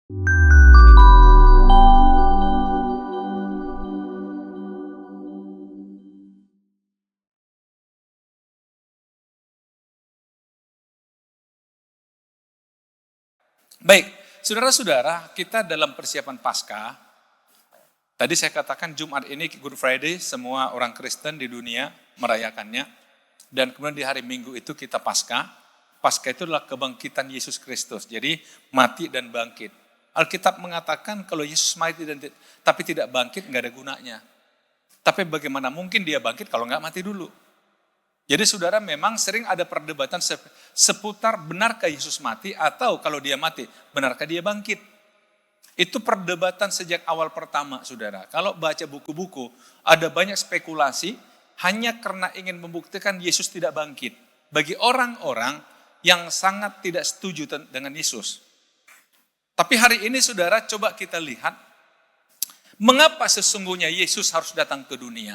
Baik, saudara-saudara, kita dalam persiapan Paskah. Tadi saya katakan Jumat ini Good Friday, semua orang Kristen di dunia merayakannya. Dan kemudian di hari Minggu itu kita Paskah. Paskah itu adalah kebangkitan Yesus Kristus. Jadi mati dan bangkit. Alkitab mengatakan kalau Yesus mati tapi tidak bangkit, nggak ada gunanya. Tapi bagaimana mungkin dia bangkit kalau nggak mati dulu? Jadi saudara, memang sering ada perdebatan seputar benarkah Yesus mati atau kalau dia mati, benarkah dia bangkit? Itu perdebatan sejak awal pertama, saudara. Kalau baca buku-buku, ada banyak spekulasi hanya karena ingin membuktikan Yesus tidak bangkit. Bagi orang-orang yang sangat tidak setuju dengan Yesus. Tapi hari ini saudara, coba kita lihat, mengapa sesungguhnya Yesus harus datang ke dunia?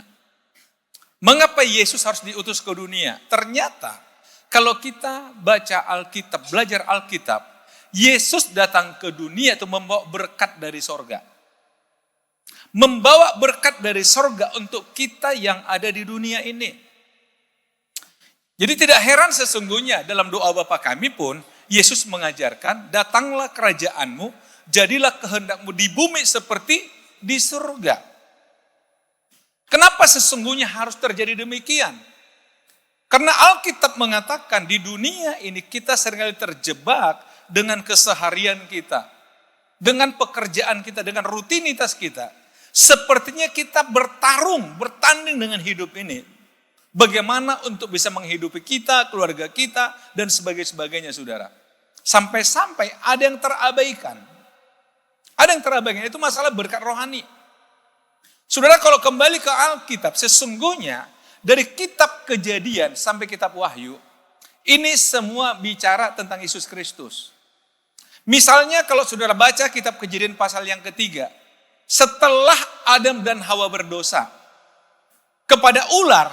Mengapa Yesus harus diutus ke dunia? Ternyata kalau kita baca Alkitab, belajar Alkitab, Yesus datang ke dunia itu membawa berkat dari sorga. Membawa berkat dari sorga untuk kita yang ada di dunia ini. Jadi tidak heran sesungguhnya dalam doa Bapa kami pun, Yesus mengajarkan, datanglah kerajaanmu, jadilah kehendakmu di bumi seperti di surga. Kenapa sesungguhnya harus terjadi demikian? Karena Alkitab mengatakan di dunia ini kita seringkali terjebak dengan keseharian kita. Dengan pekerjaan kita, dengan rutinitas kita. Sepertinya kita bertanding dengan hidup ini. Bagaimana untuk bisa menghidupi kita, keluarga kita, dan sebagainya saudara. Sampai-sampai ada yang terabaikan. Ada yang terabaikan, itu masalah berkat rohani. Saudara, kalau kembali ke Alkitab, sesungguhnya dari kitab Kejadian sampai kitab Wahyu, ini semua bicara tentang Yesus Kristus. Misalnya kalau saudara baca kitab Kejadian pasal yang ketiga, setelah Adam dan Hawa berdosa, kepada ular,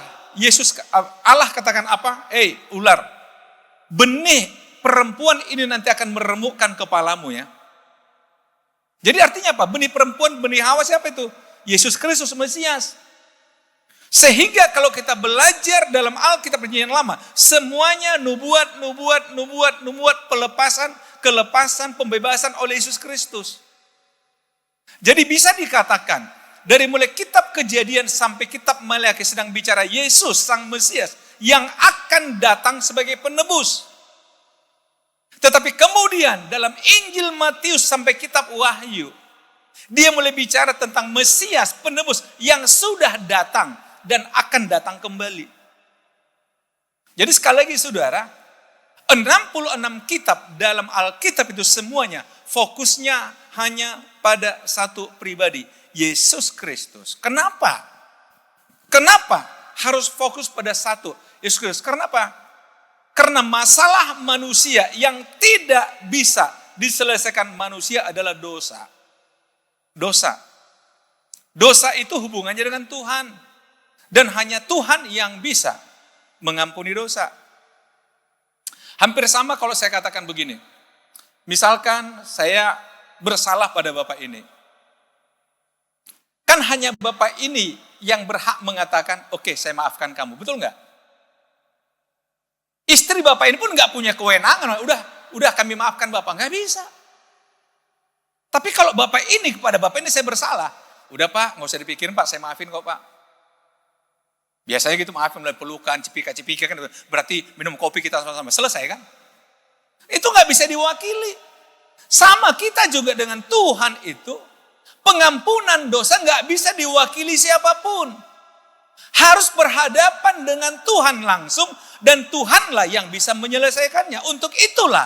Allah katakan apa? Ular, benih perempuan ini nanti akan meremukkan kepalamu ya. Jadi artinya apa? Benih perempuan, benih Hawa siapa itu? Yesus Kristus Mesias. Sehingga kalau kita belajar dalam Alkitab Perjanjian Lama, semuanya nubuat, kelepasan, pembebasan oleh Yesus Kristus. Jadi bisa dikatakan, dari mulai kitab Kejadian sampai kitab Maleakhi sedang bicara Yesus Sang Mesias yang akan datang sebagai penebus. Tetapi kemudian dalam Injil Matius sampai kitab Wahyu, dia mulai bicara tentang Mesias, penebus yang sudah datang dan akan datang kembali. Jadi sekali lagi saudara, 66 kitab dalam Alkitab itu semuanya fokusnya hanya pada satu pribadi, Yesus Kristus. Kenapa? Kenapa harus fokus pada satu, Yesus Kristus? Kenapa? Karena masalah manusia yang tidak bisa diselesaikan manusia adalah dosa. Dosa itu hubungannya dengan Tuhan. Dan hanya Tuhan yang bisa mengampuni dosa. Hampir sama kalau saya katakan begini. Misalkan saya bersalah pada Bapak ini. Kan hanya Bapak ini yang berhak mengatakan, oke, saya maafkan kamu. Betul nggak? Istri Bapak ini pun nggak punya kewenangan. Udah kami maafkan Bapak. Nggak bisa. Tapi kalau Bapak ini kepada Bapak ini saya bersalah. Udah Pak, nggak usah dipikirin Pak, saya maafin kok Pak. Biasanya gitu maafin melalui pelukan, cipika-cipika kan. Berarti minum kopi kita sama-sama. Selesai kan? Itu nggak bisa diwakili. Sama kita juga dengan Tuhan itu. Pengampunan dosa nggak bisa diwakili siapapun. Harus berhadapan dengan Tuhan langsung. Dan Tuhanlah yang bisa menyelesaikannya. Untuk itulah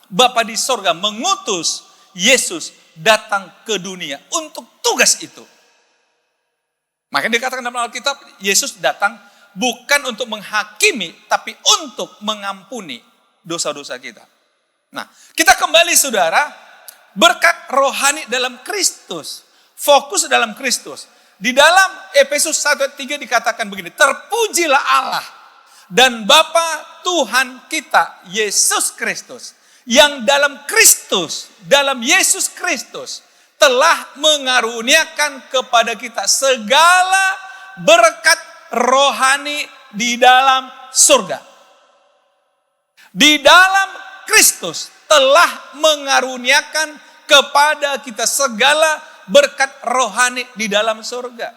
Bapa di sorga mengutus Yesus datang ke dunia untuk tugas itu. Makanya dikatakan dalam Alkitab, Yesus datang bukan untuk menghakimi, tapi untuk mengampuni dosa-dosa kita. Nah, kita kembali saudara, berkat rohani dalam Kristus, fokus dalam Kristus. Di dalam Efesus 1:3 dikatakan begini, terpujilah Allah dan Bapa Tuhan kita, Yesus Kristus, yang dalam Kristus, dalam Yesus Kristus telah mengaruniakan kepada kita segala berkat rohani di dalam surga. Di dalam Kristus telah mengaruniakan kepada kita segala berkat rohani di dalam surga.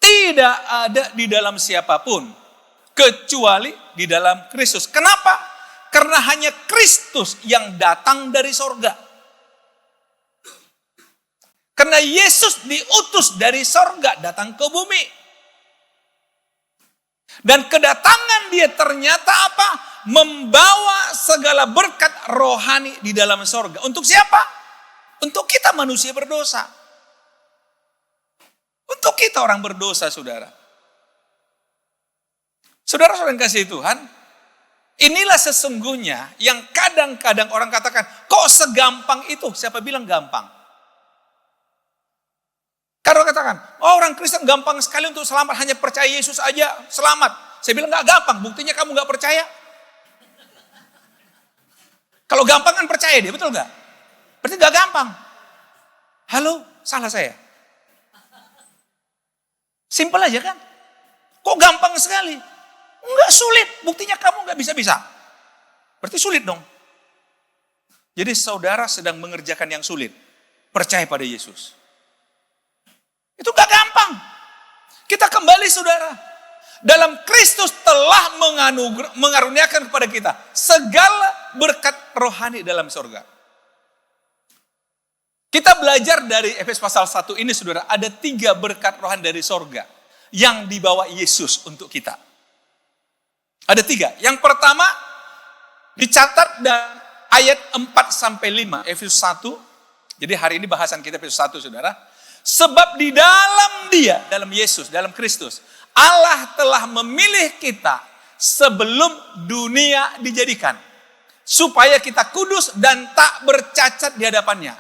Tidak ada di dalam siapapun kecuali di dalam Kristus. Kenapa? Karena hanya Kristus yang datang dari surga. Karena Yesus diutus dari surga datang ke bumi. Dan kedatangan dia ternyata apa? Membawa segala berkat rohani di dalam surga. Untuk siapa? Untuk kita manusia berdosa. Untuk kita orang berdosa, saudara. Saudara-saudara yang kasih Tuhan, inilah sesungguhnya yang kadang-kadang orang katakan, kok segampang itu? Siapa bilang gampang? Kalau katakan, oh orang Kristen gampang sekali untuk selamat, hanya percaya Yesus aja selamat. Saya bilang gak gampang, buktinya kamu gak percaya. Kalau gampang kan percaya dia, betul gak? Berarti gak gampang. Halo, salah saya. Simpel aja kan? Kok gampang sekali? Enggak sulit, buktinya kamu gak bisa-bisa. Berarti sulit dong. Jadi saudara sedang mengerjakan yang sulit. Percaya pada Yesus. Itu gak gampang. Kita kembali saudara. Dalam Kristus telah mengaruniakan kepada kita segala berkat rohani dalam surga. Kita belajar dari Efesus pasal 1 ini saudara. Ada 3 berkat rohani dari surga yang dibawa Yesus untuk kita. Ada 3. Yang pertama dicatat dan ayat 4-5 Efesus 1. Jadi hari ini bahasan kita Efesus 1 saudara. Sebab di dalam dia, dalam Yesus, dalam Kristus, Allah telah memilih kita sebelum dunia dijadikan. Supaya kita kudus dan tak bercacat di hadapannya.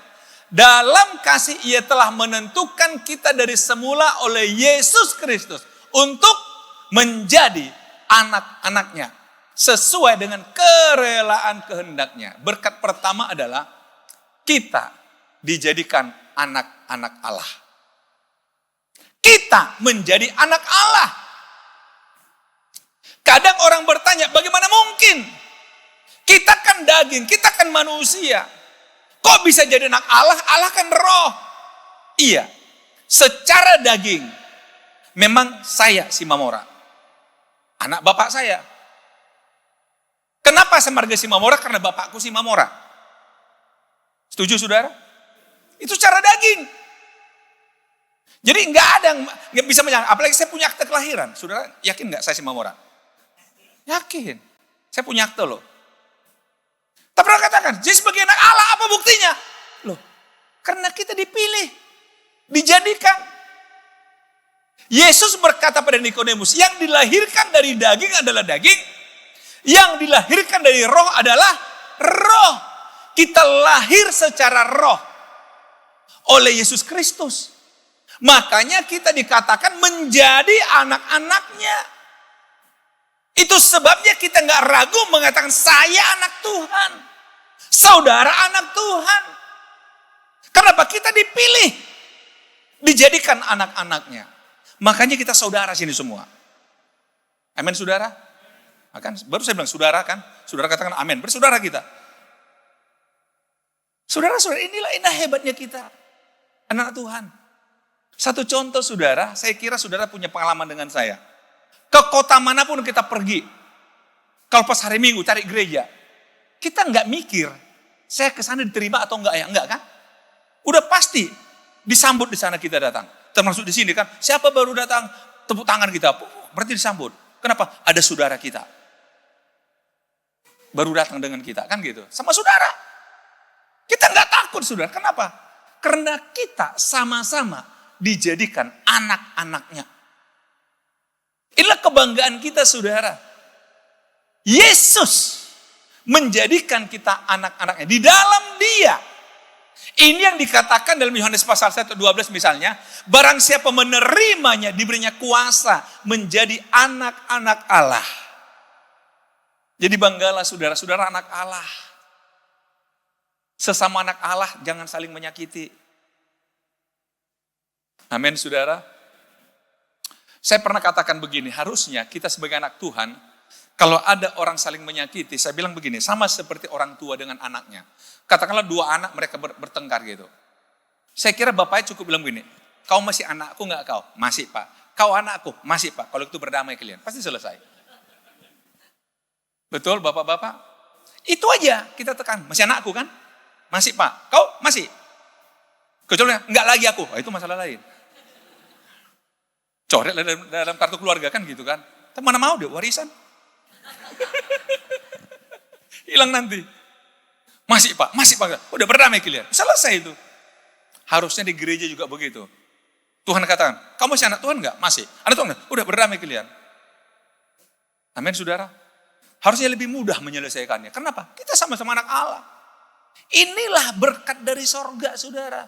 Dalam kasih ia telah menentukan kita dari semula oleh Yesus Kristus. Untuk menjadi anak-anaknya. Sesuai dengan kerelaan kehendaknya. Berkat pertama adalah kita dijadikan anak-anak Allah. Kita menjadi anak Allah. Kadang orang bertanya, bagaimana mungkin? Kita kan daging, kita kan manusia. Kok bisa jadi anak Allah? Allah kan roh. Iya, secara daging. Memang saya Simamora. Anak bapak saya. Kenapa saya marga Simamora? Karena bapakku Simamora. Setuju saudara? Itu secara daging. Jadi nggak ada yang bisa menyangka. Apalagi saya punya akte kelahiran. Saudara yakin nggak saya Simamora? Yakin. Saya punya akte loh. Tapi orang katakan, jadi sebagai anak Allah apa buktinya? Loh, karena kita dipilih. Dijadikan. Yesus berkata pada Nikodemus, yang dilahirkan dari daging adalah daging. Yang dilahirkan dari roh adalah roh. Kita lahir secara roh. Oleh Yesus Kristus. Makanya kita dikatakan menjadi anak-anaknya. Itu sebabnya kita nggak ragu mengatakan saya anak Tuhan. Saudara anak Tuhan. Kenapa? Kita dipilih. Dijadikan anak-anaknya. Makanya kita saudara sini semua. Amin saudara? Baru saya bilang saudara kan. Saudara katakan amin. Bersaudara kita. Saudara-saudara inilah hebatnya kita. Anak Tuhan. Satu contoh saudara, saya kira saudara punya pengalaman dengan saya. Ke kota manapun kita pergi. Kalau pas hari Minggu cari gereja. Kita nggak mikir, saya ke sana diterima atau enggak ya? Enggak kan? Udah pasti disambut di sana kita datang. Termasuk di sini kan, siapa baru datang, tepuk tangan kita. Berarti disambut. Kenapa? Ada saudara kita. Baru datang dengan kita, kan gitu. Sama saudara. Kita nggak takut saudara, kenapa? Karena kita sama-sama dijadikan anak-anaknya. Inilah kebanggaan kita saudara. Yesus menjadikan kita anak-anaknya. Di dalam dia. Ini yang dikatakan dalam Yohanes pasal 1:12 misalnya. Barang siapa menerimanya diberinya kuasa menjadi anak-anak Allah. Jadi banggalah saudara-saudara anak Allah. Sesama anak Allah jangan saling menyakiti. Amin, saudara. Saya pernah katakan begini, harusnya kita sebagai anak Tuhan, kalau ada orang saling menyakiti, saya bilang begini, sama seperti orang tua dengan anaknya. Katakanlah dua anak mereka bertengkar gitu. Saya kira bapaknya cukup bilang begini, kau masih anakku nggak kau? Masih pak. Kau anakku? Masih pak. Kalau itu berdamai kalian, pasti selesai. Betul bapak-bapak? Itu aja kita tekan, masih anakku kan? Masih pak. Kau masih? Kecuali nggak lagi aku, itu masalah lain. Coret dalam kartu keluarga kan gitu kan. Tapi mana mau dia warisan. Hilang nanti. Masih pak. Udah berdamai kalian. Selesai itu. Harusnya di gereja juga begitu. Tuhan katakan, kamu masih anak Tuhan enggak? Masih. Anak Tuhan enggak? Udah berdamai kalian. Amin saudara. Harusnya lebih mudah menyelesaikannya. Kenapa? Kita sama-sama anak Allah. Inilah berkat dari sorga saudara.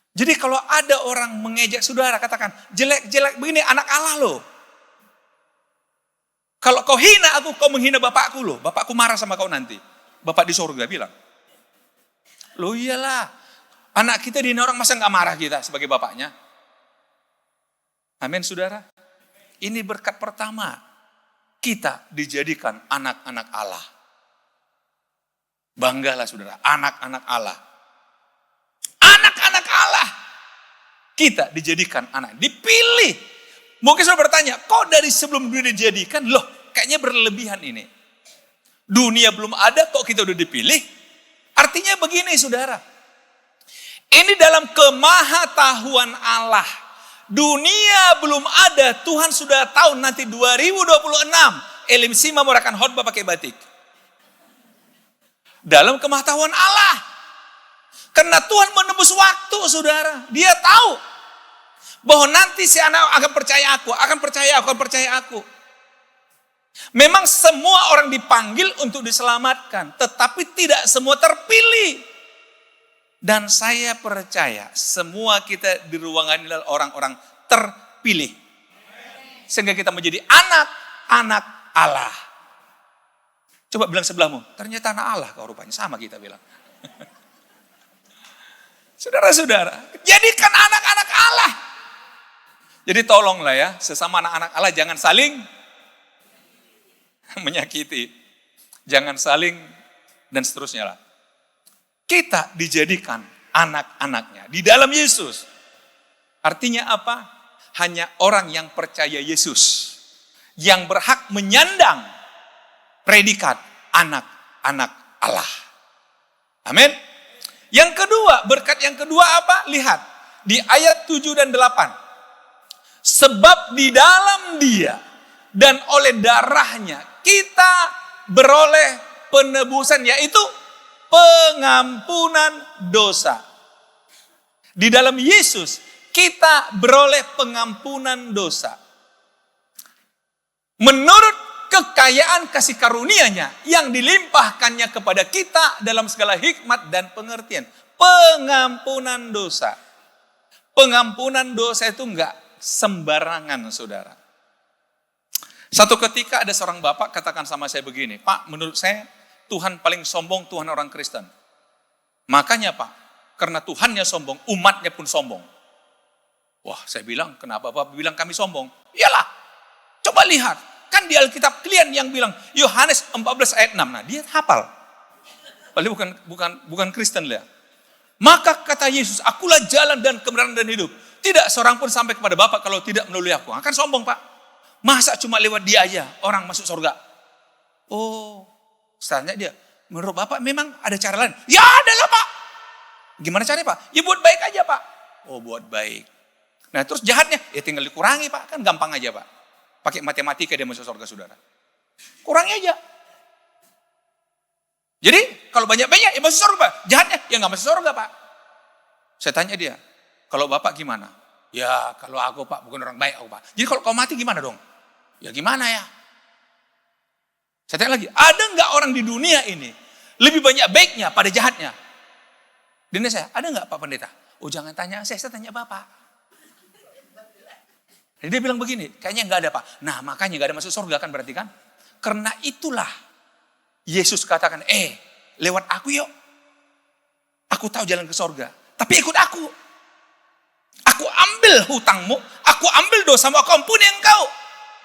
Jadi kalau ada orang mengejek saudara, katakan, jelek-jelek begini anak Allah loh. Kalau kau hina aku, kau menghina bapakku loh. Bapakku marah sama kau nanti. Bapak di sorga bilang. Loh iyalah, anak kita dihina orang masa gak marah kita sebagai bapaknya. Amin saudara. Ini berkat pertama. Kita dijadikan anak-anak Allah. Banggalah saudara, anak-anak Allah. Anak-anak Allah. Kita dijadikan anak. Dipilih. Mungkin saudara bertanya, kok dari sebelum dunia dijadikan? Loh, kayaknya berlebihan ini. Dunia belum ada, kok kita udah dipilih? Artinya begini saudara. Ini dalam kemahatahuan Allah. Dunia belum ada, Tuhan sudah tahu nanti 2026. Elim Sima mau akan khotbah pakai batik. Dalam kemahatahuan Allah. Karena Tuhan menembus waktu saudara. Dia tahu bahwa nanti si anak akan percaya aku. Memang semua orang dipanggil untuk diselamatkan. Tetapi tidak semua terpilih. Dan saya percaya semua kita di ruangan ini adalah orang-orang terpilih. Sehingga kita menjadi anak-anak Allah. Coba bilang sebelahmu, ternyata anak Allah kau rupanya. Sama kita bilang. Saudara-saudara, jadikan anak-anak Allah. Jadi tolonglah ya, sesama anak-anak Allah jangan saling menyakiti. Jangan saling dan seterusnya lah. Kita dijadikan anak-anaknya di dalam Yesus. Artinya apa? Hanya orang yang percaya Yesus yang berhak menyandang predikat anak-anak Allah. Amin. Yang kedua, berkat yang kedua apa? Lihat di ayat 7 dan 8. Sebab di dalam Dia dan oleh darahnya kita beroleh penebusan, yaitu pengampunan dosa. Di dalam Yesus kita beroleh pengampunan dosa. Menurut kekayaan kasih karunia-Nya yang dilimpahkannya kepada kita dalam segala hikmat dan pengertian. Pengampunan dosa. Pengampunan dosa itu enggak sembarangan saudara. Satu ketika ada seorang bapak katakan sama saya begini, Pak, menurut saya Tuhan paling sombong, Tuhan orang Kristen. Makanya Pak, karena Tuhannya sombong, umatnya pun sombong. Wah, saya bilang, kenapa Bapak bilang kami sombong? Iyalah, coba lihat. Kan di Alkitab kalian yang bilang, Yohanes 14 ayat 6. Nah, dia hafal. Padahal bukan Kristen lah. Maka kata Yesus, akulah jalan dan kebenaran dan hidup. Tidak seorang pun sampai kepada Bapa kalau tidak melalui aku. Akan sombong Pak. Masa cuma lewat dia aja orang masuk surga? Oh, tanya dia, menurut Bapak memang ada cara lain? Ya ada lah Pak. Gimana caranya Pak? Ya buat baik aja Pak. Oh buat baik. Nah terus jahatnya, ya tinggal dikurangi Pak. Kan gampang aja Pak. Pakai matematika dia masuk surga saudara. Kurangi aja. Jadi kalau banyak-banyak ya masuk surga Pak. Jahatnya ya nggak masuk surga Pak. Saya tanya dia, kalau Bapak gimana? Ya kalau aku Pak bukan orang baik aku Pak. Jadi kalau kau mati gimana dong? Ya gimana ya? Saya tanya lagi, ada nggak orang di dunia ini lebih banyak baiknya pada jahatnya? Di Indonesia, ada nggak Pak Pendeta? Oh jangan tanya saya tanya Bapak. Jadi dia bilang begini, kayaknya nggak ada Pak. Nah makanya nggak ada masuk surga kan berarti kan? Karena itulah Yesus katakan, lewat aku yuk. Aku tahu jalan ke sorga. Tapi ikut aku. Aku ambil hutangmu, aku ambil dosamu, aku ampuni engkau.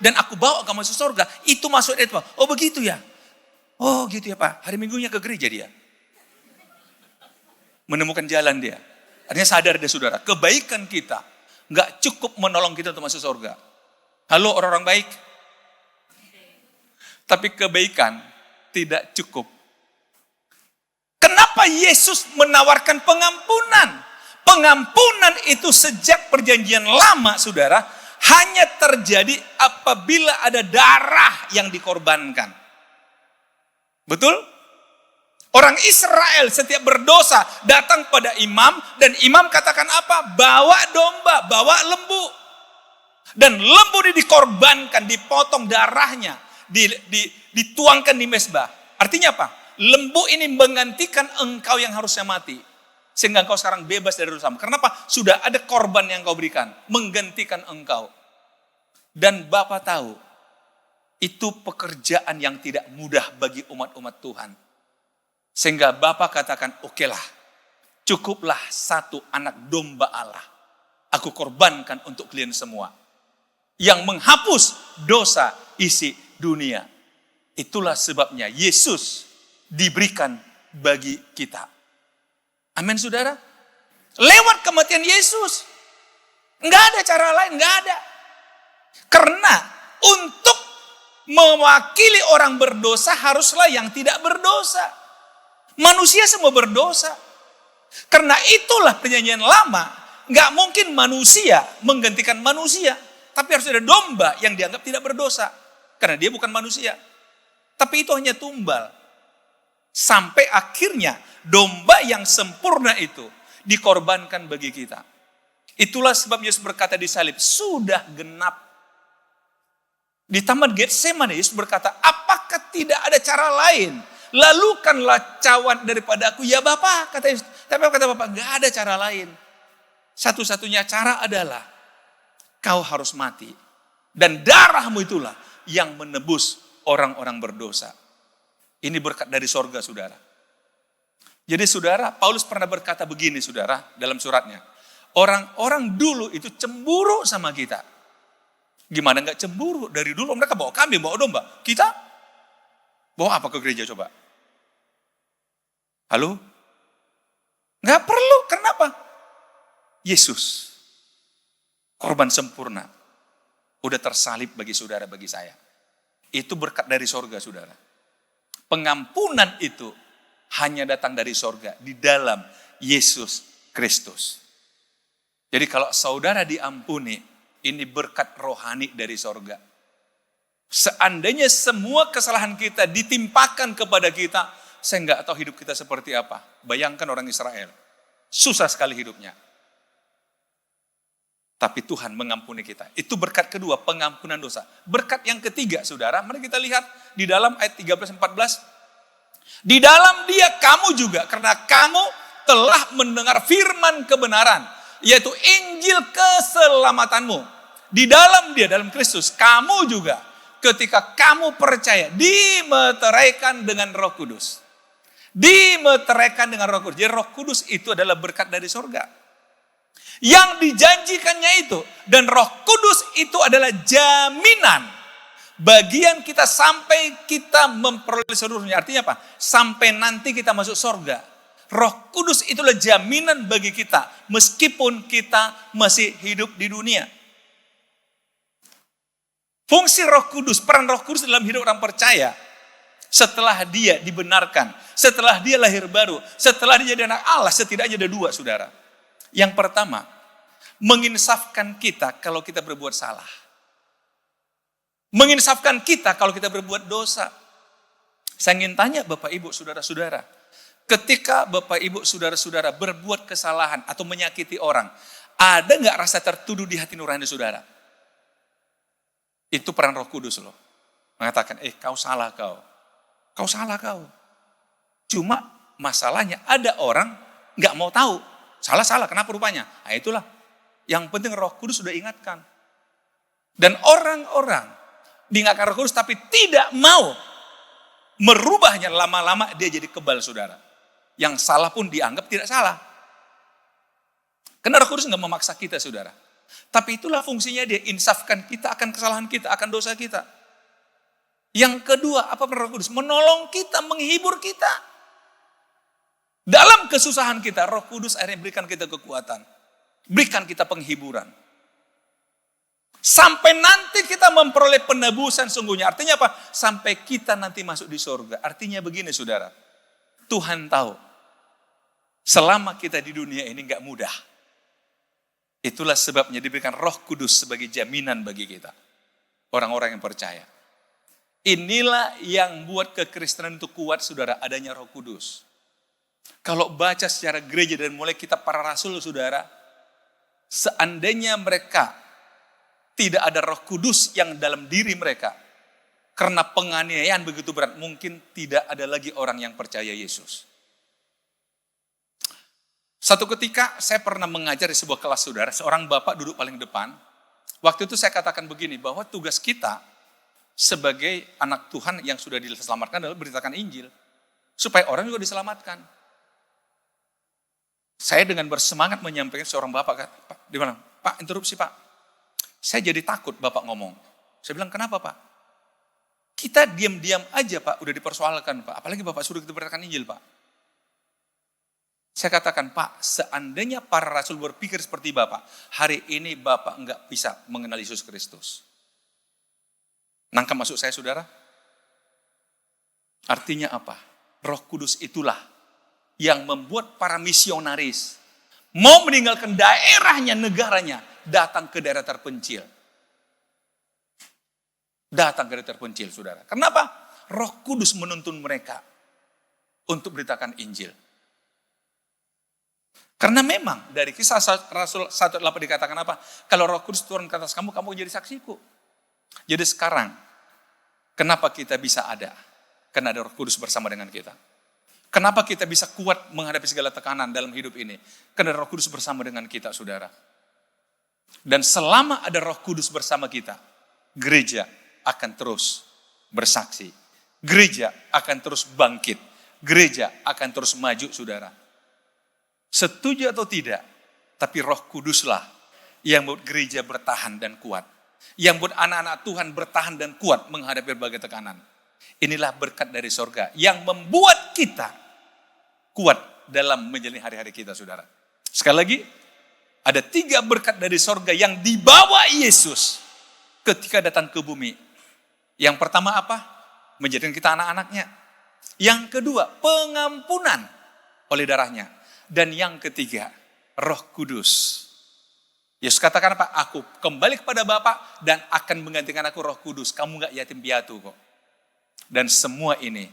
Dan aku bawa kamu masuk sorga. Itu maksudnya itu. Oh begitu ya. Oh gitu ya Pak. Hari Minggunya ke gereja dia. Menemukan jalan dia. Artinya sadar deh saudara. Kebaikan kita nggak cukup menolong kita untuk masuk sorga. Halo orang-orang baik. Tapi kebaikan tidak cukup. Kenapa Yesus menawarkan pengampunan? Pengampunan itu sejak perjanjian lama, saudara, hanya terjadi apabila ada darah yang dikorbankan. Betul? Orang Israel setiap berdosa datang pada imam, dan imam katakan apa? Bawa domba, bawa lembu. Dan lembu ini dikorbankan, dipotong darahnya, dituangkan di mezbah. Artinya apa? Lembu ini menggantikan engkau yang harusnya mati. Sehingga engkau sekarang bebas dari dosamu. Kenapa? Sudah ada korban yang kau berikan. Menggantikan engkau. Dan Bapa tahu, itu pekerjaan yang tidak mudah bagi umat-umat Tuhan. Sehingga Bapa katakan, okelah, cukuplah satu anak domba Allah. Aku korbankan untuk kalian semua. Yang menghapus dosa isi dunia. Itulah sebabnya Yesus diberikan bagi kita. Amin saudara. Lewat kematian Yesus. Enggak ada cara lain, enggak ada. Karena untuk mewakili orang berdosa haruslah yang tidak berdosa. Manusia semua berdosa. Karena itulah perjanjian lama. Enggak mungkin manusia menggantikan manusia. Tapi harus ada domba yang dianggap tidak berdosa. Karena dia bukan manusia. Tapi itu hanya tumbal. Sampai akhirnya domba yang sempurna itu dikorbankan bagi kita. Itulah sebab Yesus berkata di salib, sudah genap. Di Taman Getsemani Yesus berkata, apakah tidak ada cara lain? Lalukanlah cawan daripada aku. Ya Bapa, kata Yesus. Tapi kata Bapa, enggak ada cara lain. Satu-satunya cara adalah kau harus mati. Dan darahmu itulah yang menebus orang-orang berdosa. Ini berkat dari sorga, saudara. Jadi saudara, Paulus pernah berkata begini, saudara, dalam suratnya. Orang-orang dulu itu cemburu sama kita. Gimana enggak cemburu? Dari dulu mereka bawa kambing, bawa domba. Kita bawa apa ke gereja coba? Halo? Enggak perlu, kenapa? Yesus, korban sempurna, udah tersalib bagi saudara, bagi saya. Itu berkat dari sorga, saudara. Pengampunan itu hanya datang dari sorga, di dalam Yesus Kristus. Jadi kalau saudara diampuni, ini berkat rohani dari sorga. Seandainya semua kesalahan kita ditimpakan kepada kita, saya nggak tahu hidup kita seperti apa. Bayangkan orang Israel, susah sekali hidupnya. Tapi Tuhan mengampuni kita. Itu berkat kedua, pengampunan dosa. Berkat yang ketiga, saudara, mari kita lihat di dalam ayat 13-14. Di dalam Dia kamu juga, karena kamu telah mendengar firman kebenaran, yaitu Injil keselamatanmu. Di dalam Dia, dalam Kristus, kamu juga ketika kamu percaya, dimeteraikan dengan Roh Kudus. Dimeteraikan dengan Roh Kudus. Jadi Roh Kudus itu adalah berkat dari surga. Yang dijanjikannya itu, dan Roh Kudus itu adalah jaminan bagian kita sampai kita memperoleh seluruhnya. Artinya apa? Sampai nanti kita masuk surga. Roh Kudus itulah jaminan bagi kita meskipun kita masih hidup di dunia. Fungsi Roh Kudus, peran Roh Kudus dalam hidup orang percaya, setelah dia dibenarkan, setelah dia lahir baru, setelah dia jadi anak Allah, setidaknya ada dua, saudara. Yang pertama, menginsafkan kita kalau kita berbuat salah. Menginsafkan kita kalau kita berbuat dosa. Saya ingin tanya Bapak Ibu, saudara-saudara, ketika Bapak Ibu, saudara-saudara berbuat kesalahan atau menyakiti orang, ada nggak rasa tertuduh di hati nurani saudara? Itu peran Roh Kudus loh. Mengatakan, kau salah kau. Kau salah kau. Cuma masalahnya ada orang nggak mau tahu. Salah-salah, kenapa rupanya? Nah itulah. Yang penting Roh Kudus sudah ingatkan. Dan orang-orang diingatkan Roh Kudus tapi tidak mau merubahnya lama-lama dia jadi kebal, saudara. Yang salah pun dianggap tidak salah. Karena Roh Kudus nggak memaksa kita, saudara. Tapi itulah fungsinya dia, insafkan kita akan kesalahan kita, akan dosa kita. Yang kedua, apa Roh Kudus? Menolong kita, menghibur kita. Dalam kesusahan kita, Roh Kudus akhirnya berikan kita kekuatan. Berikan kita penghiburan. Sampai nanti kita memperoleh penebusan sungguhnya. Artinya apa? Sampai kita nanti masuk di surga. Artinya begini, saudara. Tuhan tahu, selama kita di dunia ini gak mudah. Itulah sebabnya diberikan Roh Kudus sebagai jaminan bagi kita. Orang-orang yang percaya. Inilah yang buat kekristenan itu kuat, saudara, adanya Roh Kudus. Kalau baca secara gereja dan mulai kitab para rasul, saudara, seandainya mereka tidak ada Roh Kudus yang dalam diri mereka, karena penganiayaan begitu berat, mungkin tidak ada lagi orang yang percaya Yesus. Satu ketika saya pernah mengajar di sebuah kelas, saudara, seorang bapak duduk paling depan. Waktu itu saya katakan begini, bahwa tugas kita sebagai anak Tuhan yang sudah diselamatkan adalah beritakan Injil. Supaya orang juga diselamatkan. Saya dengan bersemangat menyampaikan seorang bapak, dia bilang, Pak, interupsi Pak. Saya jadi takut bapak ngomong. Saya bilang, kenapa Pak? Kita diam-diam aja Pak, udah dipersoalkan Pak. Apalagi Bapak suruh kita beritakan Injil Pak. Saya katakan, Pak, seandainya para rasul berpikir seperti Bapak, hari ini Bapak enggak bisa mengenal Yesus Kristus. Nangkap maksud saya, saudara? Artinya apa? Roh Kudus itulah yang membuat para misionaris mau meninggalkan daerahnya, negaranya, datang ke daerah terpencil. Datang ke daerah terpencil, saudara. Kenapa? Roh Kudus menuntun mereka untuk beritakan Injil. Karena memang dari kisah Rasul 1:8 dikatakan apa? Kalau Roh Kudus turun ke atas kamu, kamu jadi saksiku. Jadi sekarang, kenapa kita bisa ada? Karena ada Roh Kudus bersama dengan kita. Kenapa kita bisa kuat menghadapi segala tekanan dalam hidup ini? Karena Roh Kudus bersama dengan kita, saudara. Dan selama ada Roh Kudus bersama kita, gereja akan terus bersaksi. Gereja akan terus bangkit. Gereja akan terus maju, saudara. Setuju atau tidak, tapi Roh Kuduslah yang membuat gereja bertahan dan kuat. Yang membuat anak-anak Tuhan bertahan dan kuat menghadapi berbagai tekanan. Inilah berkat dari sorga yang membuat kita kuat dalam menjalani hari-hari kita, saudara. Sekali lagi, ada 3 berkat dari sorga yang dibawa Yesus ketika datang ke bumi. Yang pertama apa? Menjadikan kita anak-anaknya. Yang kedua, pengampunan oleh darahnya. Dan yang ketiga, Roh Kudus. Yesus katakan apa? Aku kembali kepada Bapa dan akan menggantikan aku Roh Kudus. Kamu gak yatim piatu kok. Dan semua ini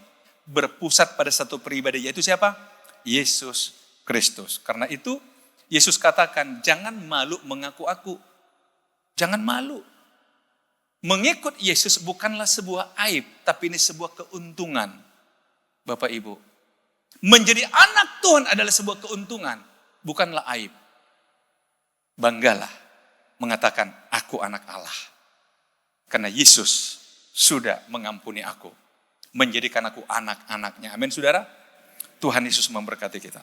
berpusat pada satu pribadi, yaitu siapa? Yesus Kristus. Karena itu Yesus katakan, jangan malu mengaku aku. Jangan malu. Mengikut Yesus bukanlah sebuah aib, tapi ini sebuah keuntungan. Bapak Ibu, menjadi anak Tuhan adalah sebuah keuntungan, bukanlah aib. Banggalah mengatakan, aku anak Allah. Karena Yesus sudah mengampuni aku, menjadikan aku anak-anaknya. Amin, saudara. Tuhan Yesus memberkati kita.